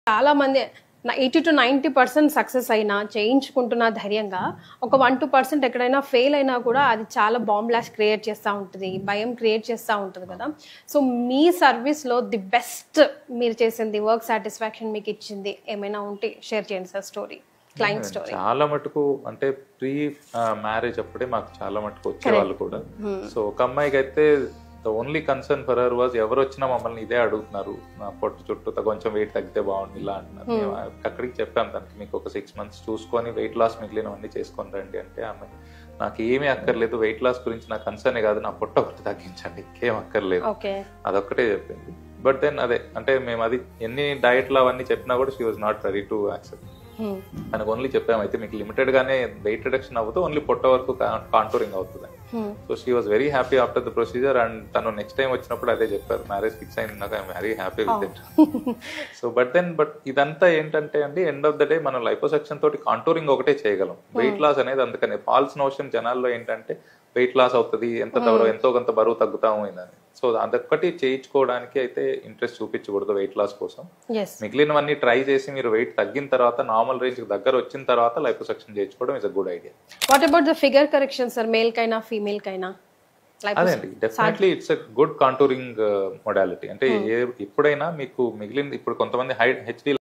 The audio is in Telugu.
చాలా మంది 80 to 90% సక్సెస్ అయినా చేయించుకుంటున్న ధైర్యంగా ఒక 1-2% ఎక్కడైనా ఫెయిల్ అయినా కూడా అది చాలా బాంబ్ బ్లాస్ట్ క్రియేట్ చేస్తూ ఉంటుంది, భయం క్రియేట్ చేస్తూ ఉంటుంది కదా. సో మీ సర్వీస్లో ది బెస్ట్ మీరు చేసింది, వర్క్ సాటిస్ఫాక్షన్ మీకు ఇచ్చింది ఏమైనా ఉంటే షేర్ చేయండి సార్. Story, client story. చాలా మటుకు అంటే ప్రీ మ్యారేజ్ అప్పుడే మాకు చాలా మటుకు వచ్చేవాళ్ళు కూడా. సో ఒక అమ్మాయికి అయితే the only concern for her was ఎవరు వచ్చినా మమ్మల్ని ఇదే అడుగుతున్నారు, నా పొట్టు చుట్టూ కొంచెం వెయిట్ తగ్గితే బాగుంది ఇలా అంటున్నారు. మేము అక్కడికి చెప్పాం తనకి, మీకు ఒక 6 months చూసుకొని వెయిట్ లాస్ మిగిలినవన్నీ చేసుకొని రండి అంటే, ఆమె నాకు ఏమీ అక్కర్లేదు, వెయిట్ లాస్ గురించి నా కన్సర్నే కాదు, నా పొట్ట ఒకటి తగ్గించండి, ఇంకేం అక్కర్లేదు, అదొక్కటే చెప్పింది. బట్ దెన్ అదే అంటే మేము అది ఎన్ని డయట్లు అవన్నీ చెప్పినా కూడా she was not ready to accept. తనకు ఓన్లీ చెప్పాము అయితే మీకు లిమిటెడ్ గానే వెయిట్ రిడక్షన్ అవ్వదు, ఓన్లీ పొట్ట వరకు కాంటూరింగ్ అవుతుంది. So she was very happy after the procedure. And తను నెక్స్ట్ టైం వచ్చినప్పుడు అదే చెప్పారు, మ్యారేజ్ ఫిక్స్ అయిన నాకు I'm very happy with it. So but ఇదంతా ఏంటంటే అండి, ఎండ్ ఆఫ్ ద డే మనం లైపోసెక్షన్ తోటి కాంటూరింగ్ ఒకటే చేయగలం. వెయిట్ లాస్ అనేది అందుకనే ఫాల్స్ నోషన్ జనాల్లో ఏంటంటే వెయిట్ లాస్ అవుతుంది, ఎంతో కొంత బరువు తగ్గుతాము అని. సో అదొక్కటి చేయించుకోవడానికి అయితే ఇంట్రెస్ట్ చూపించకూడదు వెయిట్ లాస్ కోసం. మిగిలినవన్నీ ట్రై చేసి మీరు వెయిట్ తగ్గిన తర్వాత నార్మల్ రేంజ్ దగ్గర వచ్చిన తర్వాత లైపోసెక్షన్ చేయించుకోవడం is a good idea. What about the figure correction sir, male కైనా ఫీమేల్ కైనా? అదేండి, definitely it's a good contouring modality. అంటే ఎప్పుడైనా మీకు మిగిలిన ఇప్పుడు కొంతమంది హెచ్డి